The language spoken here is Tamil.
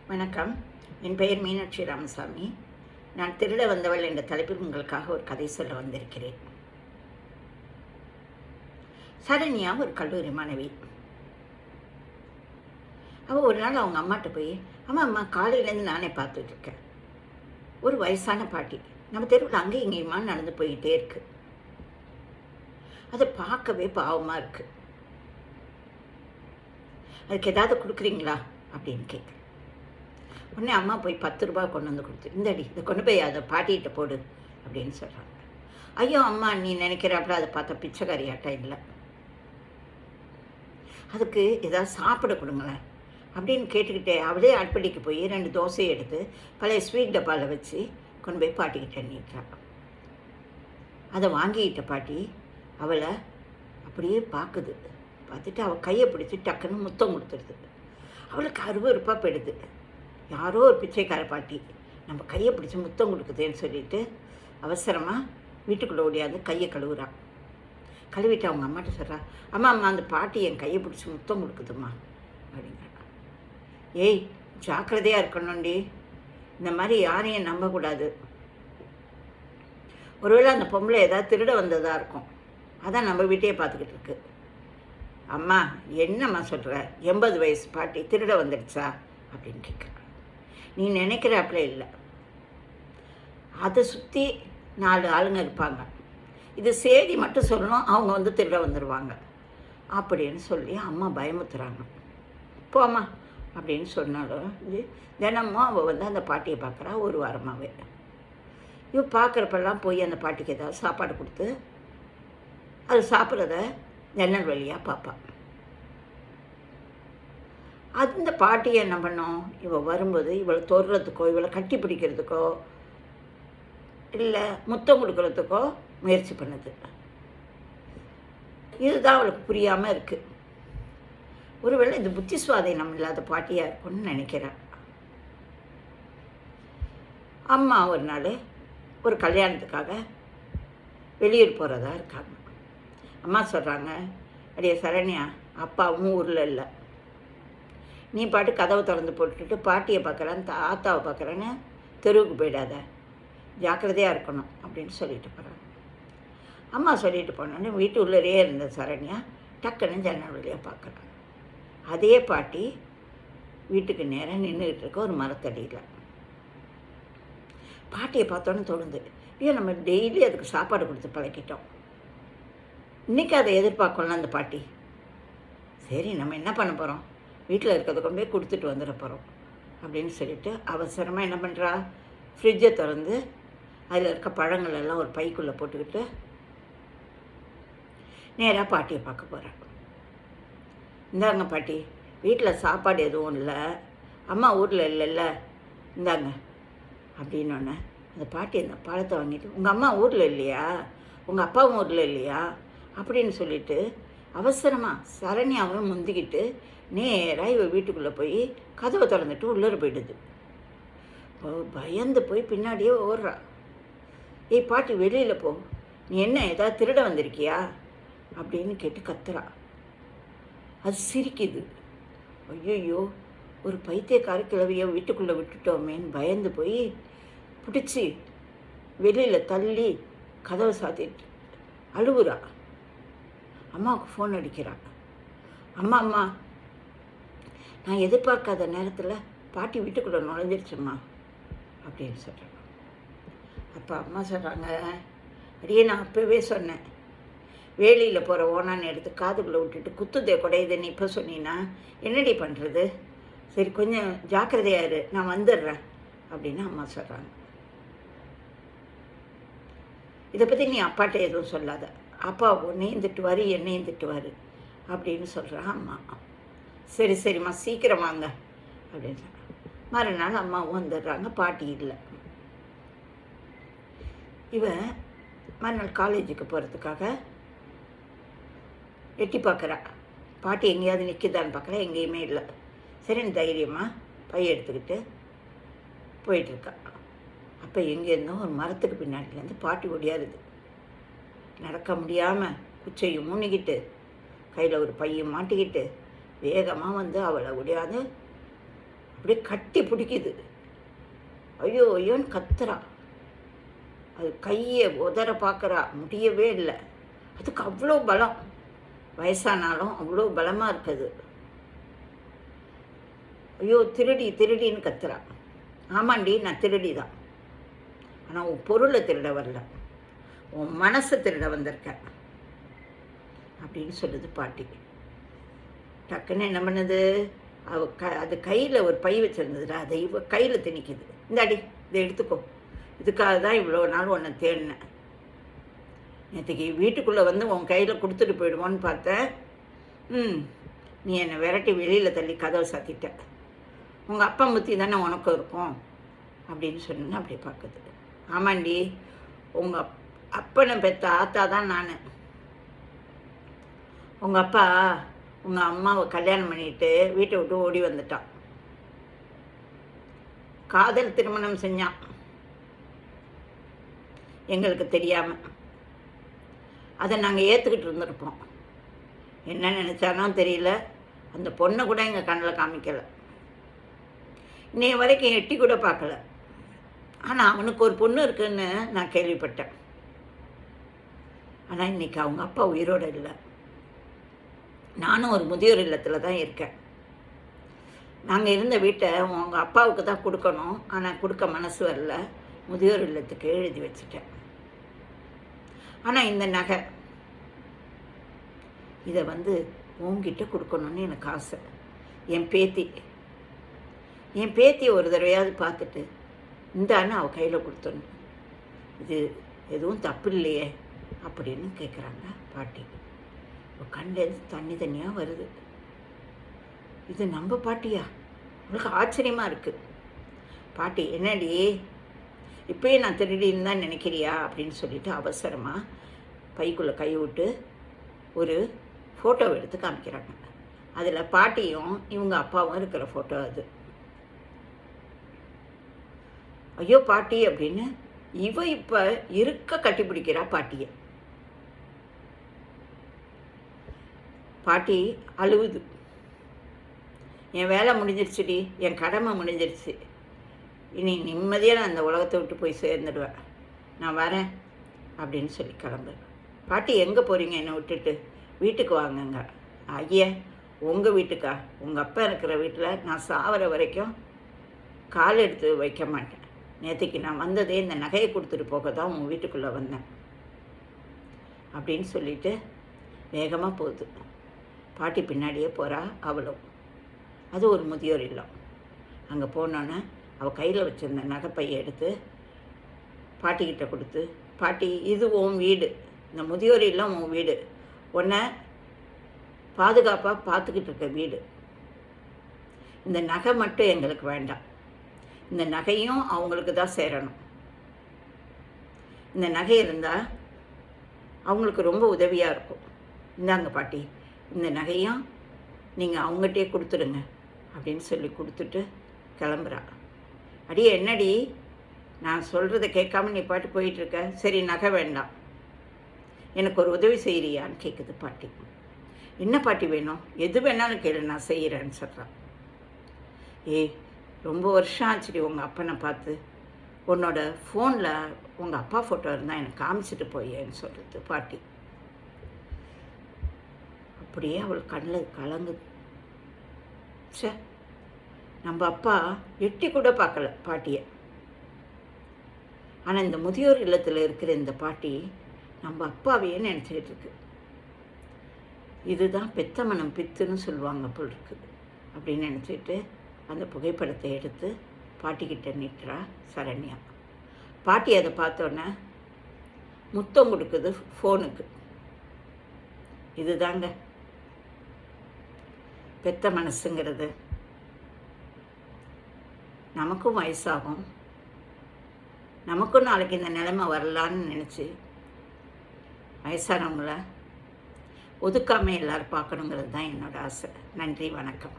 வணக்கம். என் பெயர் மீனாட்சி ராமசாமி. நான் திருட வந்தவள் என்ற தலைப்பில் உங்களுக்காக ஒரு கதை சொல்ல வந்திருக்கிறேன். சரண்யா ஒரு கல்லூரி மாணவி. அவள் ஒரு நாள் அவங்க அம்மாட்ட போய், அம்மா காலையிலேருந்து நானே பார்த்துட்டு இருக்கேன். ஒரு வயசான பாட்டி நம்ம தெருவில் அங்கேயும் இங்கேயுமா நடந்து போயிட்டே இருக்கு. அதை பார்க்கவே பாவமாக இருக்கு. அதுக்கு ஏதாவது கொடுக்குறீங்களா அப்படின்னு கேட்குறேன். உடனே அம்மா போய் 10 ரூபா கொண்டு வந்து கொடுத்து, இந்தடி இதை கொண்டு போய் அதை பாட்டிகிட்ட போடு அப்படின்னு சொல்கிறாங்க. ஐயோ அம்மா, நீ நினைக்கிறாப்புல அதை பார்த்தா பிச்சைக்காரியாட்டம் இல்லை, அதுக்கு ஏதாவது சாப்பிட கொடுங்களேன் அப்படின்னு கேட்டுக்கிட்டே அவளே அடுப்படிக்கு போய் 2 தோசையை எடுத்து பழைய ஸ்வீட் டப்பாவில் வச்சு கொண்டு போய் பாட்டிக்கிட்ட நீட்டுறாங்க. அதை வாங்கிக்கிட்ட பாட்டி அவளை அப்படியே பார்க்குது. பார்த்துட்டு அவள் கையை பிடிச்சி டக்குன்னு முத்தம் கொடுத்துருது. அவளுக்கு அருவருப்பாக போயிடுது. யாரோ ஒரு பிச்சைக்கார பாட்டி நம்ம கையை பிடிச்சி முத்தம் கொடுக்குதுன்னு சொல்லிட்டு அவசரமாக வீட்டுக்குள்ளே ஓடியாந்து கையை கழுவுறான். கழுவிட்டு அவங்க அம்மாட்ட சொல்கிறா, அம்மா அந்த பாட்டி என் கையை பிடிச்சி முத்தம் கொடுக்குதுமா அப்படிங்கிறா. ஏய், ஜாக்கிரதையாக இருக்கணும்டி, இந்த மாதிரி யாரையும் நம்பக்கூடாது. ஒருவேளை அந்த பொம்பளை ஏதாவது திருட வந்ததாக இருக்கும், அதான் நம்ம வீட்டையே பார்த்துக்கிட்டு இருக்கு. அம்மா என்னம்மா சொல்கிற, 80 வயசு பாட்டி திருட வந்துடுச்சா அப்படின்னு கேட்குறா. நீ நினைக்கிறாப்புல இல்லை, அதை சுற்றி 4 ஆளுங்க இருப்பாங்க, இது செய்தி மட்டும் சொல்லணும், அவங்க வந்து திருட வந்துடுவாங்க அப்படின்னு சொல்லி அம்மா பயமுத்துறாங்க. போம்மா அப்படின்னு சொன்னாலும் இது தினமும் அவள் வந்து அந்த பாட்டியை பார்க்குறா. ஒரு வாரமாகவே இவ பார்க்குறப்பெல்லாம் போய் அந்த பாட்டிக்கு ஏதாவது சாப்பாடு கொடுத்து அது சாப்பிட்றத ஜன்னல் வழியாக பார்ப்பாள். அந்த பாட்டியை என்ன பண்ணோம், இவள் வரும்போது இவளை தொடுறதுக்கோ இவளை கட்டி பிடிக்கிறதுக்கோ இல்லை முத்தம் கொடுக்கறதுக்கோ முயற்சி பண்ணுது. இதுதான் அவளுக்கு புரியாமல் இருக்குது. ஒருவேளை இது புத்தி சுவாதீனம் இல்லாத பாட்டியாக இருக்கும்னு நினைக்கிறேன். அம்மா ஒரு நாள் ஒரு கல்யாணத்துக்காக வெளியூர் போகிறதா இருக்காங்க. அம்மா சொல்கிறாங்க, அடியே சரண்யா, அப்பாவும் ஊரில் இல்லை, நீ பாட்டு கதவை திறந்து போட்டுட்டு பாட்டியை பார்க்குறேன் ஆத்தாவை பார்க்குறேன்னு தெருவுக்கு போயிடாத, ஜாக்கிரதையாக இருக்கணும் அப்படின்னு சொல்லிட்டு போகிறாங்க. அம்மா சொல்லிட்டு போனோன்னே வீட்டு உள்ளே இருந்த சரண்யா டக்குன்னு ஜன்னல் வழியாக பார்க்குறாங்க. அதே பாட்டி வீட்டுக்கு நேராக நின்றுக்கிட்டு இருக்க ஒரு மரத்தடியில். பாட்டியை பார்த்தோன்னு தோணுது, ஐயோ நம்ம டெய்லி அதுக்கு சாப்பாடு கொடுத்து பழக்கிட்டோம், இன்றைக்கி அதை எதிர்பார்க்கலாம் அந்த பாட்டி. சரி, நம்ம என்ன பண்ண போகிறோம், வீட்டில் இருக்கிறத கொண்டு போய் கொடுத்துட்டு வந்துட போகிறோம் அப்படின்னு சொல்லிட்டு அவசரமாக என்ன பண்ணுறா, ஃப்ரிட்ஜை திறந்து அதில் இருக்க பழங்கள் எல்லாம் ஒரு பைக்குள்ளே போட்டுக்கிட்டு நேராக பாட்டியை பார்க்க போகிறேன். இந்தாங்க பாட்டி, வீட்டில் சாப்பாடு எதுவும் இல்லை, அம்மா ஊரில் இல்லைல்ல, இந்தாங்க அப்படின்னோடனே அந்த பாட்டி அந்த பழத்தை வாங்கிட்டு, உங்கள் அம்மா ஊரில் இல்லையா, உங்கள் அப்பாவும் ஊரில் இல்லையா அப்படின்னு சொல்லிட்டு அவசரமாக சரண்யாவும் முந்திக்கிட்டு நேராக இவள் வீட்டுக்குள்ளே போய் கதவை திறந்துட்டு உள்ளே போயிடுது. பயந்து போய் பின்னாடியே ஓடுறா. ஏய் பாட்டி, வெளியில் போ, நீ என்ன ஏதாவது திருட வந்திருக்கியா அப்படின்னு கேட்டு கத்துறா. அது சிரிக்குது. ஐயோ, ஒரு பைத்தியக்கார கிழவியை வீட்டுக்குள்ளே விட்டுட்டோமேன்னு பயந்து போய் பிடிச்சி வெளியில் தள்ளி கதவை சாத்திட்டு அழுவுறா. அம்மாவுக்கு ஃபோன் அடிக்கிறா. அம்மா, நான் எதிர்பார்க்காத நேரத்தில் பாட்டி வீட்டுக்குள்ளே நுழைஞ்சிருச்சும்மா அப்படின்னு சொல்கிறாங்க. அப்போ அம்மா சொல்கிறாங்க, அடியே நான் அப்போவே சொன்னேன், வேலியில் போகிற ஓனான்னு எடுத்து காதுக்குள்ளே விட்டுட்டு குத்துதே குடையுதுன்னு இப்போ சொன்னீங்கன்னா என்னடி பண்ணுறது, சரி கொஞ்சம் ஜாக்கிரதையாக இரு, நான் வந்துடுறேன் அப்படின்னு அம்மா சொல்கிறாங்க. இதை பற்றி நீ அப்பாட்ட எதுவும் சொல்லாத, அப்பா உன்னையும் திட்டுவார் என்னையும் திட்டுவார் அப்படின்னு சொல்கிறான் அம்மா. சரிம்மா சீக்கிரம் வாங்க அப்படின்னு சொல்கிறாங்க. மறுநாள் அம்மாவும் வந்துடுறாங்க, பாட்டி இல்லை. இவன் மறுநாள் காலேஜுக்கு போகிறதுக்காக எட்டி பார்க்குறா. பாட்டி எங்கேயாவது நிற்கிதான்னு பார்க்குறா, எங்கேயுமே இல்லை. சரின்னு தைரியமாக பைய எடுத்துக்கிட்டு போயிட்டுருக்கா. அப்போ எங்கேருந்தோ ஒரு மரத்துக்கு பின்னாடிலேருந்து பாட்டி ஒடியாருது. நடக்க முடியாமல் குச்சையும் மூணிக்கிட்டு கையில் ஒரு பையும் மாட்டிக்கிட்டு வேகமாக வந்து அவளை ஒடியாது அப்படியே கட்டி பிடிக்குது. ஐயோ ஐயோன்னு கத்துறா. அது கையை உதற பார்க்குறா, முடியவே இல்லை. அதுக்கு அவ்வளோ பலம், வயசானாலும் அவ்வளோ பலமாக இருக்குது. ஐயோ திருடி திருடின்னு கத்துறா. ஆமாண்டி, நான் திருடி தான். ஆனால் உன் பொருளை திருட வரல, உன் மனசை திருட வந்திருக்கேன் அப்படின்னு சொல்லுது பாட்டி. டக்குன்னு என்ன பண்ணுது, அது கையில் ஒரு பை வச்சுருந்ததுடா, அதை கையில் திணிக்குது. இந்தாடி இதை எடுத்துக்கோ, இதுக்காக தான் இவ்வளோ நாள் உன்னை தேடினேன். நேற்றுக்கு வீட்டுக்குள்ளே வந்து உன் கையில் கொடுத்துட்டு போயிடுவோன்னு பார்த்தேன். நீ என்னை விரட்டி வெளியில் தள்ளி கதவை சாத்திட்ட. உங்கள் அப்பா முத்தி தானே உனக்கும் இருக்கும் அப்படின்னு சொன்னேன்னு அப்படி பார்க்குது. ஆமாண்டி, உங்கள் அப்பனை பெற்ற ஆத்தா தான் நான். உங்கள் அப்பா உங்கள் அம்மாவை கல்யாணம் பண்ணிட்டு வீட்டை விட்டு ஓடி வந்துட்டான். காதல் திருமணம் செஞ்சான், எங்களுக்கு தெரியாமல். அதை நாங்கள் ஏற்றுக்கிட்டு இருந்திருப்போம். என்ன நினச்சானோ தெரியல, அந்த பொண்ணை கூட எங்கள் கண்ணில் காமிக்கலை. இன்னைய வரைக்கும் எட்டி கூட பார்க்கல. ஆனால் அவனுக்கு ஒரு பொண்ணு இருக்குன்னு நான் கேள்விப்பட்டேன். ஆனால் இன்றைக்கி அவங்க அப்பா உயிரோடு இல்லை. நானும் ஒரு முதியோர் இல்லத்தில் தான் இருக்கேன். நாங்கள் இருந்த வீட்டை உங்கள் அப்பாவுக்கு தான் கொடுக்கணும், ஆனால் கொடுக்க மனசு வரல. முதியோர் இல்லத்துக்கு எழுதி வச்சுட்டேன். ஆனால் இந்த நகை, இதை உங்ககிட்ட கொடுக்கணுன்னு எனக்கு ஆசை. என் பேத்தியை ஒரு தடவையாவது பார்த்துட்டு இந்தான்னு அவள் கையில் கொடுத்துடணும். இது எதுவும் தப்பு இல்லையே அப்படின்னு கேட்குறாங்க பாட்டி. கண்லேருந்து தண்ணியாக வருது. இது நம்ம பாட்டியா? உங்களுக்கு ஆச்சரியமாக இருக்குது. பாட்டி, என்னடி இப்போயே நான் திருடின்னு தான் நினைக்கிறியா அப்படின்னு சொல்லிட்டு அவசரமாக பைக்குள்ளே கை விட்டு ஒரு ஃபோட்டோவை எடுத்து காமிக்கிறாங்க. அதில் பாட்டியும் இவங்க அப்பாவும் இருக்கிற ஃபோட்டோ அது. ஐயோ பாட்டி அப்படின்னு இவ இப்போ இருக்க கட்டி பிடிக்கிறா பாட்டியை. பாட்டி அழுவுது. என் வேலை முடிஞ்சிருச்சுடி, என் கடமை முடிஞ்சிருச்சு, இனி நிம்மதியாக நான் அந்த உலகத்தை விட்டு போய் சேர்ந்துடுவேன், நான் வரேன் அப்படின்னு சொல்லி கிளம்பு. பாட்டி, எங்கே போகிறீங்க என்னை விட்டுட்டு? வீட்டுக்கு வாங்கங்க. ஐயா, உங்கள் வீட்டுக்கா? உங்கள் அப்பா இருக்கிற வீட்டில் நான் சாவர வரைக்கும் கால் எடுத்து வைக்க மாட்டேன். நேற்றுக்கு நான் வந்ததே இந்த நகையை கொடுத்துட்டு போக தான் உங்கள் வீட்டுக்குள்ளே வந்தேன் அப்படின்னு சொல்லிட்டு வேகமாக போகுது. பாட்டி பின்னாடியே போகிறா அவளும். அது ஒரு முதியோர் இல்லம். அங்கே போனோன்னே அவள் கையில் வச்சுருந்த நகைப்பையை எடுத்து பாட்டிக்கிட்ட கொடுத்து, பாட்டி, இது உன் வீடு, இந்த முதியோர் இல்லம் உன் வீடு, உன்னை பாதுகாப்பாக பார்த்துக்கிட்டு இருக்க வீடு. இந்த நகை மட்டும் எங்களுக்கு வேண்டாம், இந்த நகையும் அவங்களுக்கு தான் சேரணும். இந்த நகை இருந்தால் அவங்களுக்கு ரொம்ப உதவியாக இருக்கும். இந்தாங்க பாட்டி, இந்த நகையும் நீங்கள் அவங்ககிட்டே கொடுத்துடுங்க அப்படின்னு சொல்லி கொடுத்துட்டு கிளம்புறா. அடி, என்னடி நான் சொல்கிறத கேட்காம நீ பாட்டு போயிட்டுருக்க? சரி, நகை வேண்டாம், எனக்கு ஒரு உதவி செய்கிறியான்னு கேட்குது பாட்டி. என்ன பாட்டி வேணும்? எது வேணாலும் கேளு, நான் செய்கிறேன்னு சொல்கிறான். ரொம்ப வருஷம் ஆச்சுடி உங்கள் அப்பனை பார்த்து, உன்னோட ஃபோனில் உங்கள் அப்பா ஃபோட்டோ இருந்தால் எனக்கு காமிச்சிட்டு போயேன்னு சொல்கிறது பாட்டி. அப்படியே அவள் கண்ணில் கலங்குது. சே, நம்ம அப்பா எட்டி கூட பார்க்கல பாட்டியை. ஆனால் இந்த முதியோர் இல்லத்தில் இருக்கிற இந்த பாட்டி நம்ம அப்பாவையே நினச்சிக்கிட்டு இருக்கு. இதுதான் பெத்த மனம் பித்துன்னு சொல்லுவாங்க போல் இருக்கு அப்படின்னு நினச்சிட்டு அந்த புகைப்படத்தை எடுத்து பாட்டிக்கிட்ட நிற்கிறா சரண்யா. பாட்டி அதை பார்த்தோன்னே முத்தம் கொடுக்குது ஃபோனுக்கு. இதுதாங்க பெத்த மனசுங்கிறது. நமக்கும் வயசாகும், நமக்கும் நாளைக்கு இந்த நிலைமை வரலான்னு நினச்சி வயசானவங்கள ஒதுக்காமல் எல்லோரும் பார்க்கணுங்கிறது தான் என்னோடய ஆசை. நன்றி, வணக்கம்.